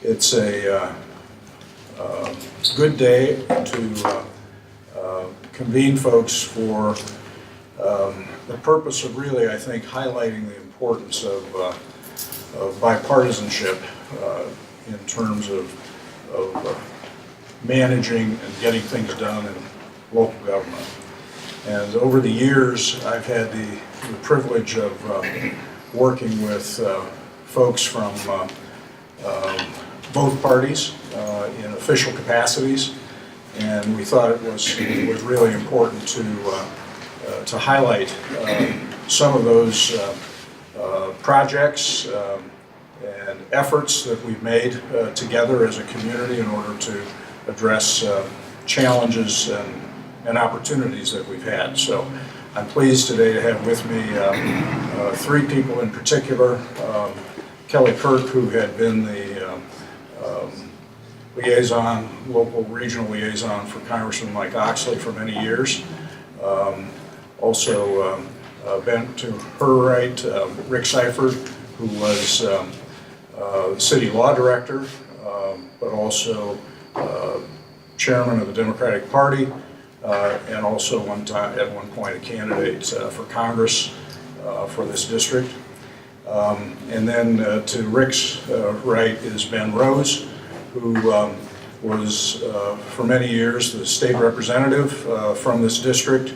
It's a good day to convene folks for the purpose of really, I think, highlighting the importance of bipartisanship in terms of managing and getting things done in local government. And over the years, I've had the privilege of working with folks from both parties in official capacities, and we thought it was really important to highlight some of those projects and efforts that we've made together as a community in order to address challenges and opportunities that we've had. So I'm pleased today to have with me three people in particular. Kelly Kirk, who had been the liaison, local regional liaison for Congressman Mike Oxley for many years. Also bent to her right, Rick Siferd, who was city law director, but also chairman of the Democratic Party, and also at one point a candidate for Congress for this district. And then to Rick's right is Ben Rose, who was for many years the state representative from this district,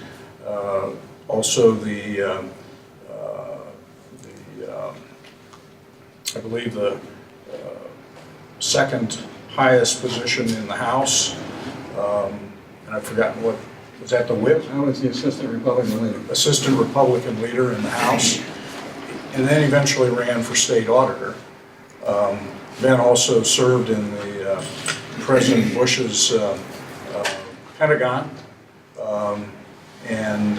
also I believe the second highest position in the House, and I've forgotten what, was that the whip? I was the assistant Republican leader. Assistant Republican leader in the House, and then eventually ran for state auditor. Ben also served in the President Bush's Pentagon, and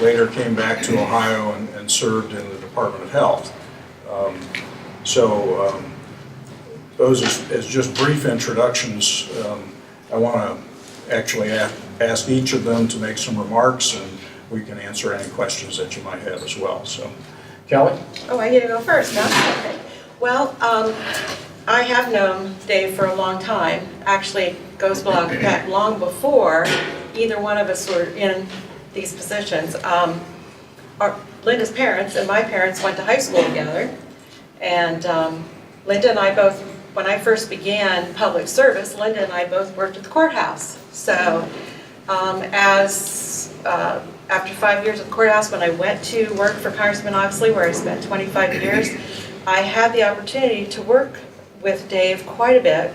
later came back to Ohio and served in the Department of Health. So those as just brief introductions. I want to actually ask each of them to make some remarks, and we can answer any questions that you might have as well. So, Kelly? Oh, I get to go first, no? Okay. Well, I have known Dave for a long time. Actually, goes back long before either one of us were in these positions. Linda's parents and my parents went to high school together, and Linda and I both, when I first began public service, Linda and I both worked at the courthouse. So after 5 years at the courthouse, when I went to work for Congressman Oxley, where I spent 25 years, I had the opportunity to work with Dave quite a bit.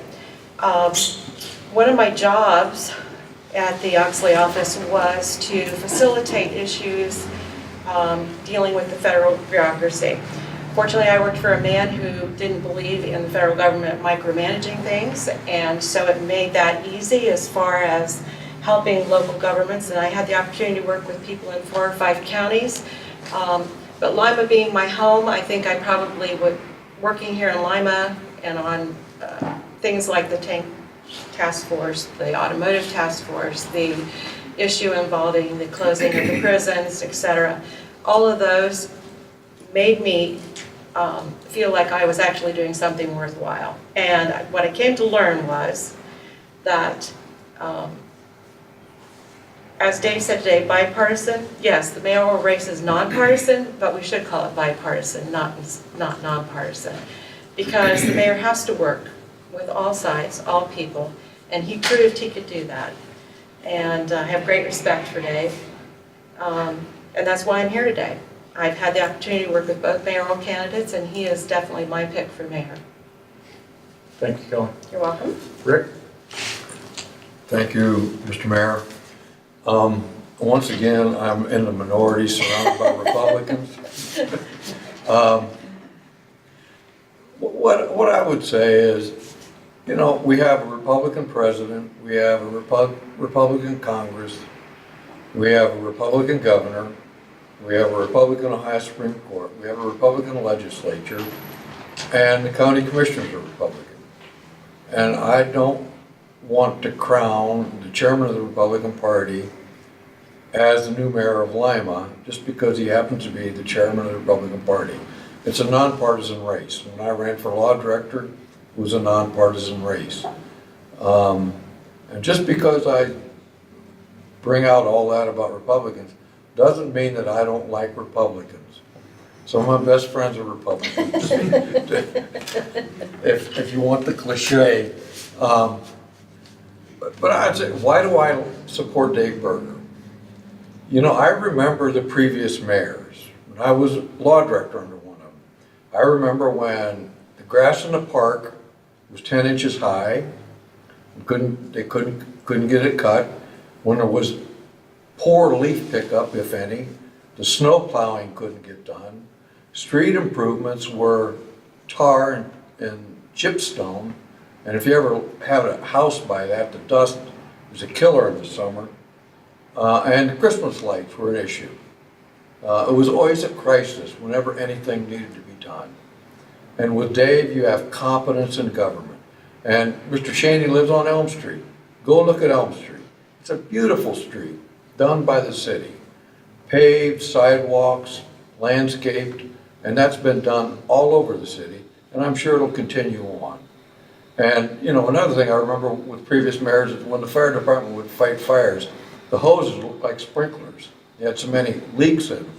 One of my jobs at the Oxley office was to facilitate issues dealing with the federal bureaucracy. Fortunately, I worked for a man who didn't believe in the federal government micromanaging things, and so it made that easy as far as helping local governments, and I had the opportunity to work with people in 4 or 5 counties. But Lima being my home, I think I probably would, working here in Lima and on things like the tank task force, the automotive task force, the issue involving the closing of the prisons, etc. All of those made me feel like I was actually doing something worthwhile. And what I came to learn was that, as Dave said today, bipartisan, yes, the mayoral race is nonpartisan, but we should call it bipartisan, not nonpartisan. Because the mayor has to work with all sides, all people, and he proved he could do that. And I have great respect for Dave, and that's why I'm here today. I've had the opportunity to work with both mayoral candidates, and he is definitely my pick for mayor. Thank you, Kelly. You're welcome. Rick? Thank you, Mr. Mayor. Once again, I'm in the minority surrounded by Republicans. What I would say is, you know, we have a Republican president, we have a Republican Congress, we have a Republican governor, we have a Republican Ohio Supreme Court, we have a Republican legislature, and the county commissioners are Republican. And I don't want to crown the chairman of the Republican Party as the new mayor of Lima just because he happens to be the chairman of the Republican Party. It's a nonpartisan race. When I ran for law director, was a nonpartisan race. And just because I bring out all that about Republicans doesn't mean that I don't like Republicans. Some of my best friends are Republicans, if you want the cliche. But I'd say, why do I support Dave Berger? You know, I remember the previous mayors. When I was law director under one of them, I remember when the grass in the park was 10 inches high. They couldn't get it cut. When there was poor leaf pickup, if any, the snow plowing couldn't get done. Street improvements were tar and chipstone. And if you ever had a house by that, the dust was a killer in the summer. And the Christmas lights were an issue. It was always a crisis whenever anything needed to be done. And with Dave, you have competence in government. And Mr. Cheney lives on Elm Street. Go look at Elm Street. It's a beautiful street, done by the city. Paved, sidewalks, landscaped, and that's been done all over the city, and I'm sure it'll continue on. And, you know, another thing I remember with previous mayors is when the fire department would fight fires, the hoses looked like sprinklers. They had so many leaks in them.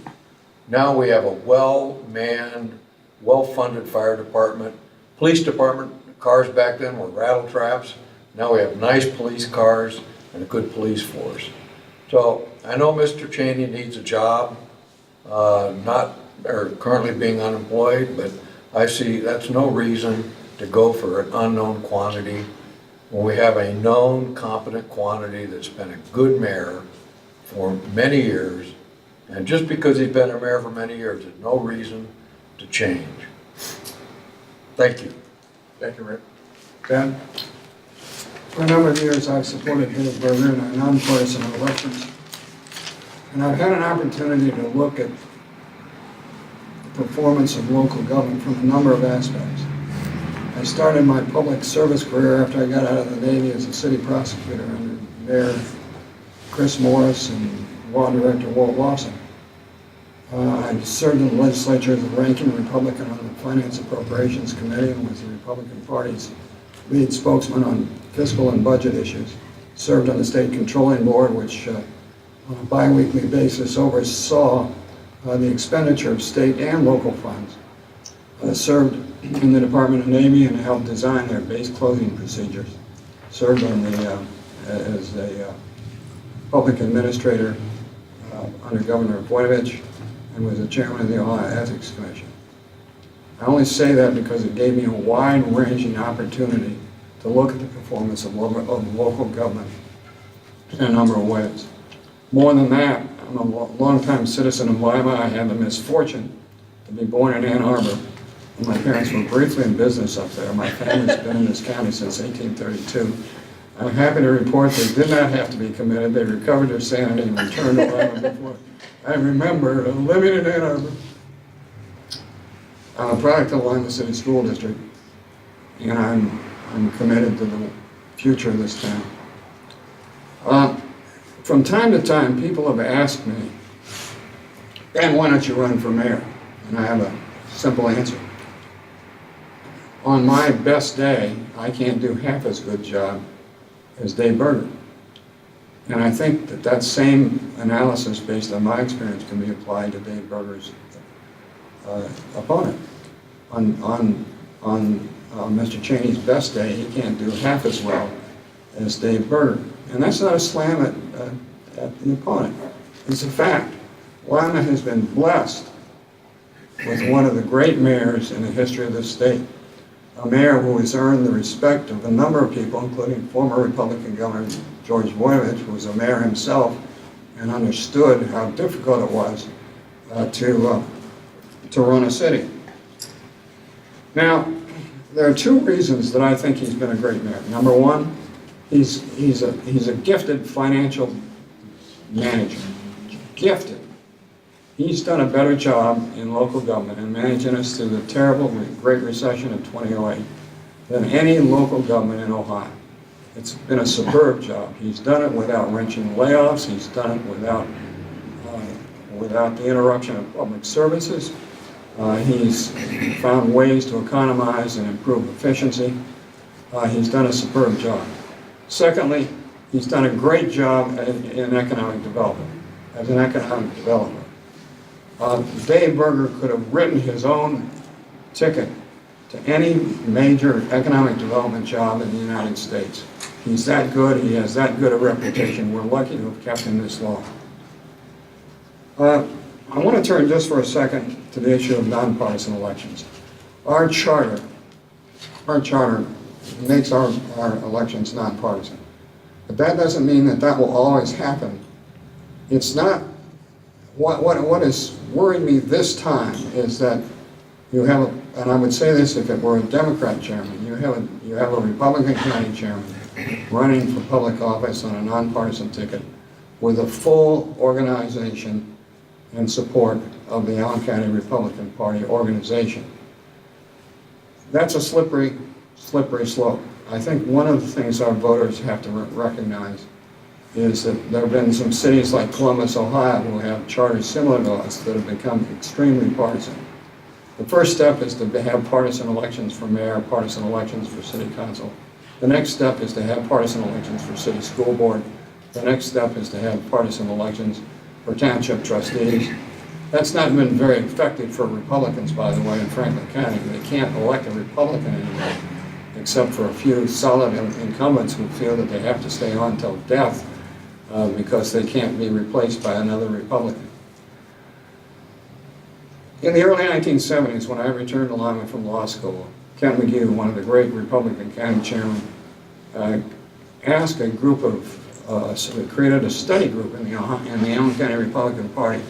Now we have a well-manned, well-funded fire department. Police department cars back then were rattle traps. Now we have nice police cars and a good police force. So I know Mr. Cheney needs a job, currently being unemployed, but I see that's no reason to go for an unknown quantity when we have a known competent quantity that's been a good mayor for many years. And just because he's been a mayor for many years, there's no reason to change. Thank you. Thank you, Rick. Ben? For a number of years, I've supported Dave Berger in our nonpartisan elections. And I've had an opportunity to look at the performance of local government from a number of aspects. I started my public service career after I got out of the Navy as a city prosecutor under Mayor Chris Morris and Law Director Walt Lawson. I served in the legislature as a ranking Republican on the Finance Appropriations Committee and was the Republican Party's lead spokesman on fiscal and budget issues. Served on the State Controlling Board, which on a bi-weekly basis oversaw the expenditure of state and local funds. Served in the Department of Navy and helped design their base closing procedures. Served on as a public administrator under Governor Voinovich and was the chairman of the Ohio Ethics Commission. I only say that because it gave me a wide-ranging opportunity to look at the performance of local government in a number of ways. More than that, I'm a longtime citizen of Lima. I had the misfortune to be born in Ann Arbor. And my parents were briefly in business up there. My family's been in this county since 1832. I'm happy to report they did not have to be committed. They recovered their sanity and returned to Lima before. I remember living in Ann Arbor. I'm a product of the Lima City School District, and I'm committed to the future of this town. From time to time, people have asked me, "Ben, why don't you run for mayor?" And I have a simple answer. On my best day, I can't do half as good job as Dave Berger. And I think that same analysis based on my experience can be applied to Dave Berger's opponent. On Mr. Cheney's best day, he can't do half as well as Dave Berger. And that's not a slam at the opponent. It's a fact. Lima has been blessed with one of the great mayors in the history of this state. A mayor who has earned the respect of a number of people, including former Republican Governor George Voinovich, who was a mayor himself and understood how difficult it was to run a city. Now, there are two reasons that I think he's been a great mayor. Number one, he's a gifted financial manager. Gifted. He's done a better job in local government and managing us through the terrible Great Recession of 2008 than any local government in Ohio. It's been a superb job. He's done it without wrenching layoffs. He's done it without the interruption of public services. He's found ways to economize and improve efficiency. He's done a superb job. Secondly, he's done a great job in economic development, as an economic developer. Dave Berger could have written his own ticket to any major economic development job in the United States. He's that good, he has that good a reputation. We're lucky to have kept him this long. I want to turn just for a second to the issue of nonpartisan elections. Our charter makes our elections nonpartisan. But that doesn't mean that that will always happen. It's not, what is worrying me this time is that you have, and I would say this if it were a Democrat chairman, you have a Republican county chairman running for public office on a nonpartisan ticket with a full organization and support of the Allen County Republican Party organization. That's a slippery slope. I think one of the things our voters have to recognize is that there have been some cities like Columbus, Ohio, who have charters similar to us that have become extremely partisan. The first step is to have partisan elections for mayor, partisan elections for city council. The next step is to have partisan elections for city school board. The next step is to have partisan elections for township trustees. That's not been very effective for Republicans, by the way, in Franklin County. They can't elect a Republican anymore, except for a few solid incumbents who feel that they have to stay on till death because they can't be replaced by another Republican. In the early 1970s, when I returned to Lima from law school, Kent McGee, one of the great Republican county chairmen, asked a group of created a study group in the Allen County Republican Party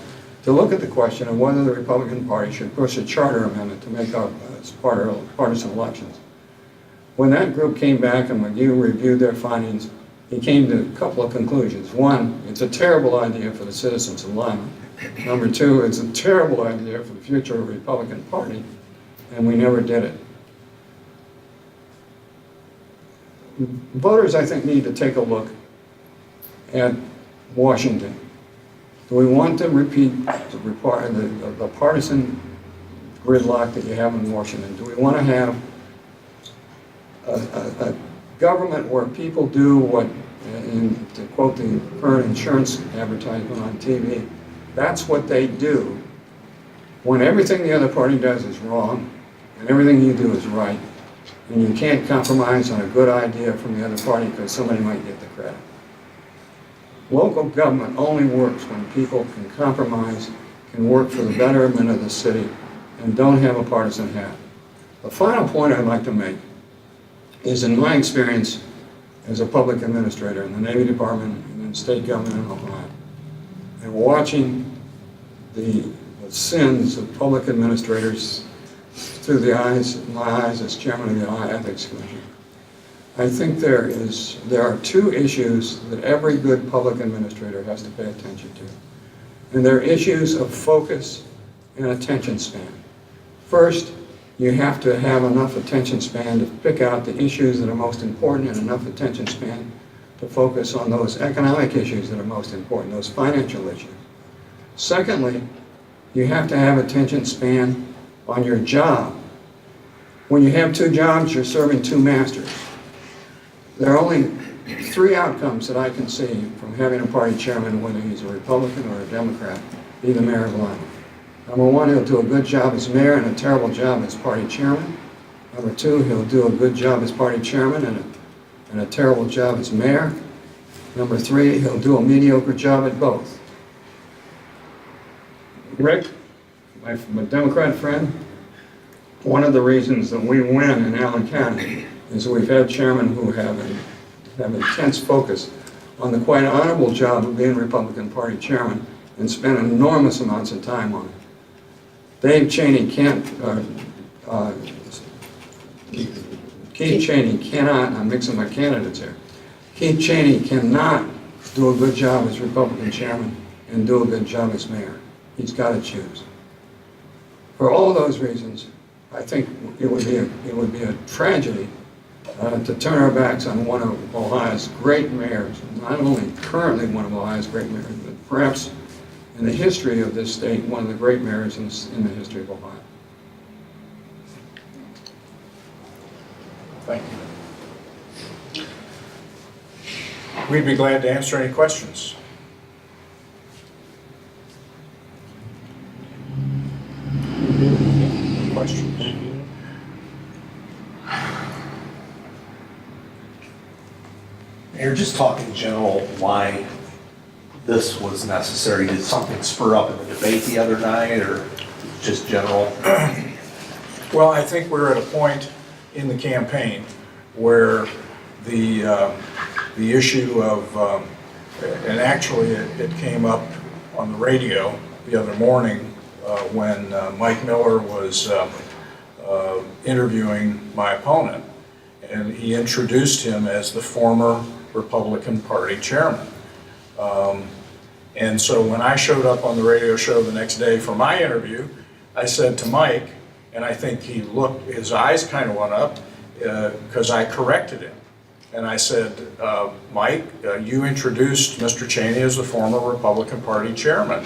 to look at the question of whether the Republican Party should push a charter amendment to make our partisan elections. When that group came back and McGee reviewed their findings, he came to a couple of conclusions. One, it's a terrible idea for the citizens of Lima. Number two, it's a terrible idea for the future of the Republican Party, and we never did it. Voters, I think, need to take a look at Washington. Do we want to repeat the partisan gridlock that you have in Washington? Do we want to have a government where people do what, to quote the current insurance advertisement on TV, that's what they do when everything the other party does is wrong and everything you do is right, and you can't compromise on a good idea from the other party because somebody might get the credit. Local government only works when people can compromise, can work for the betterment of the city, and don't have a partisan hat. The final point I'd like to make is, in my experience as a public administrator in the Navy Department and in state government in Ohio, and watching the sins of public administrators through my eyes as chairman of the Ohio Ethics Commission, I think there are two issues that every good public administrator has to pay attention to. And they're issues of focus and attention span. First, you have to have enough attention span to pick out the issues that are most important and enough attention span to focus on those economic issues that are most important, those financial issues. Secondly, you have to have attention span on your job. When you have two jobs, you're serving two masters. There are only three outcomes that I can see from having a party chairman, whether he's a Republican or a Democrat, be the mayor of Lima. Number one, he'll do a good job as mayor and a terrible job as party chairman. Number two, he'll do a good job as party chairman and a terrible job as mayor. Number three, he'll do a mediocre job at both. Rick, my Democrat friend, one of the reasons that we win in Allen County is we've had chairmen who have intense focus on the quite honorable job of being Republican Party chairman and spend enormous amounts of time on it. Keith Cheney cannot, I'm mixing my candidates here, Keith Cheney cannot do a good job as Republican chairman and do a good job as mayor. He's got to choose. For all those reasons, I think it would be a tragedy to turn our backs on one of Ohio's great mayors, not only currently one of Ohio's great mayors, but perhaps in the history of this state, one of the great mayors in the history of Ohio. Thank you. We'd be glad to answer any questions. Questions? Mayor, just talking in general, why this was necessary. Did something spur up in the debate the other night, or just general? Well, I think we're at a point in the campaign where the issue of, and actually it came up on the radio the other morning when Mike Miller was interviewing my opponent, and he introduced him as the former Republican Party chairman. And so when I showed up on the radio show the next day for my interview, I said to Mike, and I think he looked, his eyes kind of went up because I corrected him. And I said, Mike, you introduced Mr. Cheney as the former Republican Party chairman.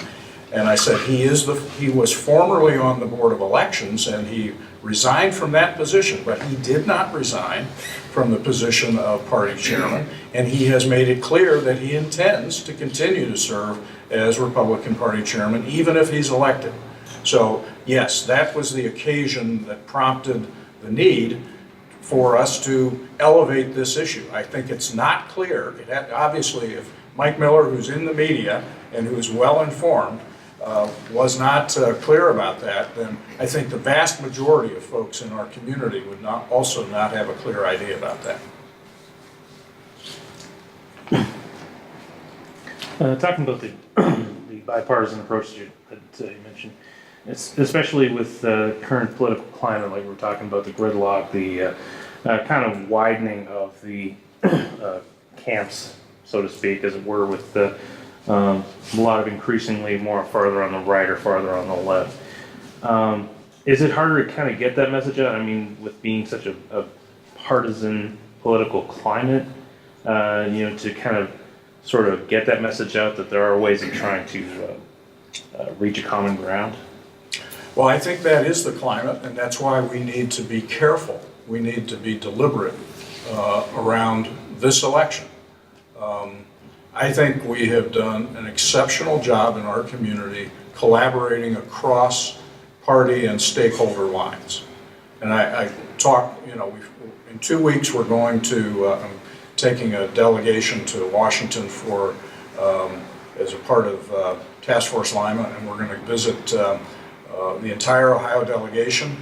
And I said, he was formerly on the Board of Elections, and he resigned from that position, but he did not resign from the position of party chairman, and he has made it clear that he intends to continue to serve as Republican Party chairman, even if he's elected. So yes, that was the occasion that prompted the need for us to elevate this issue. I think it's not clear. Obviously, if Mike Miller, who's in the media and who's well informed, was not clear about that, then I think the vast majority of folks in our community would also not have a clear idea about that. Talking about the bipartisan approach that you mentioned, especially with the current political climate, like we're talking about the gridlock, the kind of widening of the camps, so to speak, as it were, with the a lot of increasingly more farther on the right or farther on the left. Is it harder to kind of get that message out? I mean, with being such a partisan political climate, to kind of sort of get that message out that there are ways of trying to reach a common ground? Well, I think that is the climate, and that's why we need to be careful. We need to be deliberate around this election. I think we have done an exceptional job in our community collaborating across party and stakeholder lines. And I talked, in 2 weeks we're going to, I'm taking a delegation to Washington for, as a part of Task Force Lima, and we're going to visit the entire Ohio delegation,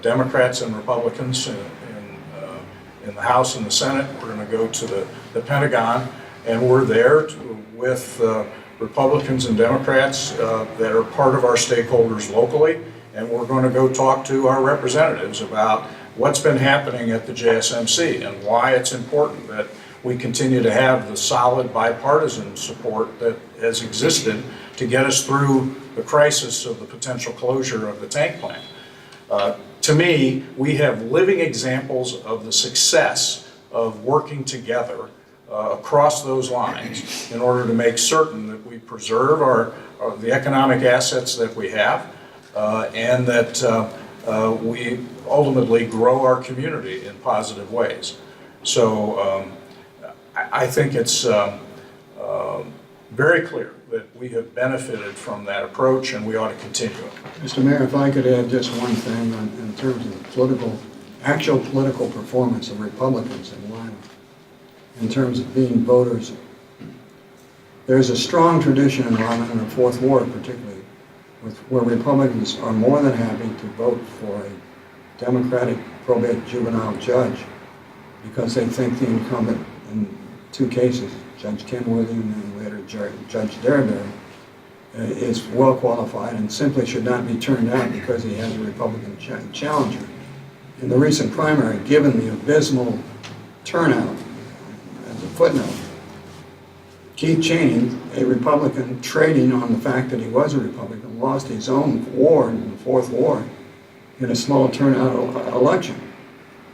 Democrats and Republicans in the House and the Senate. We're going to go to the Pentagon, and we're there with Republicans and Democrats that are part of our stakeholders locally, and we're going to go talk to our representatives about what's been happening at the JSMC and why it's important that we continue to have the solid bipartisan support that has existed to get us through the crisis of the potential closure of the tank plant. To me, we have living examples of the success of working together across those lines in order to make certain that we preserve the economic assets that we have and that we ultimately grow our community in positive ways. So I think it's very clear that we have benefited from that approach, and we ought to continue it. Mr. Mayor, if I could add just one thing in terms of the actual political performance of Republicans in Lima, in terms of being voters. There's a strong tradition in Lima, in the Fourth Ward particularly, where Republicans are more than happy to vote for a Democratic probate juvenile judge because they think the incumbent in 2 cases, Judge Kenworthy and later Judge Derryberry, is well qualified and simply should not be turned out because he has a Republican challenger. In the recent primary, given the abysmal turnout, as a footnote, Keith Cheney, a Republican trading on the fact that he was a Republican, lost his own ward in the Fourth Ward in a small turnout election.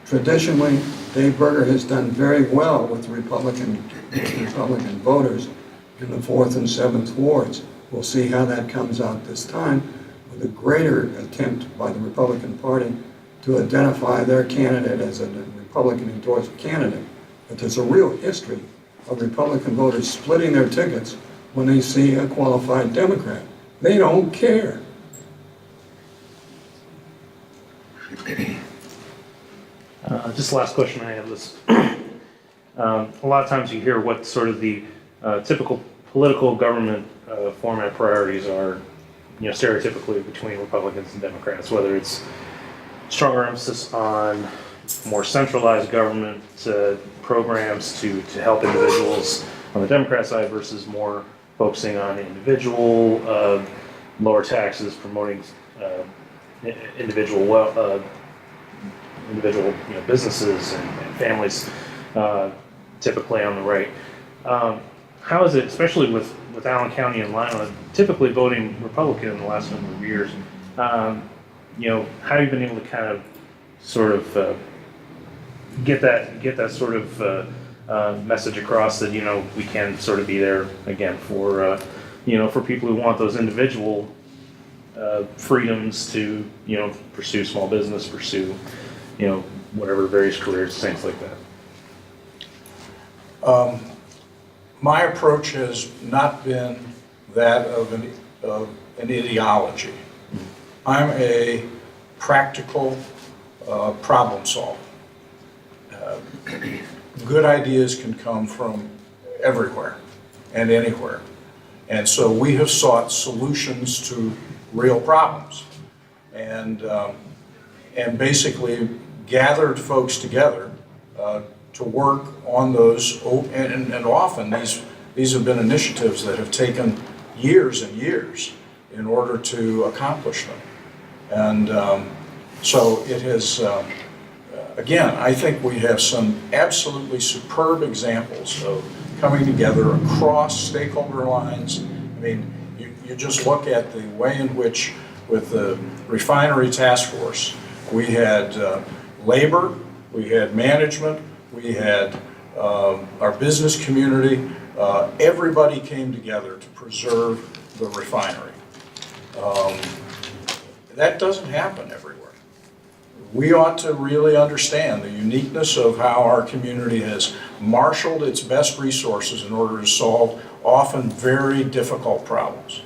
Traditionally, Dave Berger has done very well with Republican voters in the 4th and 7th wards. We'll see how that comes out this time with a greater attempt by the Republican Party to identify their candidate as a Republican endorsed candidate. But there's a real history of Republican voters splitting their tickets when they see a qualified Democrat. They don't care. Just the last question I have is, a lot of times you hear what sort of the typical political government format priorities are, stereotypically between Republicans and Democrats, whether it's stronger emphasis on more centralized government programs to help individuals on the Democrat side versus more focusing on individual, lower taxes, promoting individual businesses and families, typically on the right. How is it, especially with Allen County and Lima, typically voting Republican in the last number of years? How have you been able to kind of sort of get that sort of message across that we can sort of be there again for for people who want those individual freedoms to pursue small business, pursue whatever various careers, things like that. My approach has not been that of an ideology. I'm a practical problem solver. Good ideas can come from everywhere and anywhere. And so we have sought solutions to real problems and basically gathered folks together to work on those, and often these have been initiatives that have taken years and years in order to accomplish them. And so it has, again, I think we have some absolutely superb examples of coming together across stakeholder lines. I mean, you just look at the way in which, with the refinery task force, we had labor, we had management, we had our business community. Everybody came together to preserve the refinery. That doesn't happen everywhere. We ought to really understand the uniqueness of how our community has marshaled its best resources in order to solve often very difficult problems.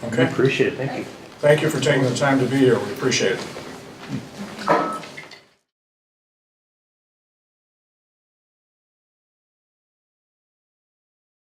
Okay. I appreciate it. Thank you. Thank you for taking the time to be here. We appreciate it.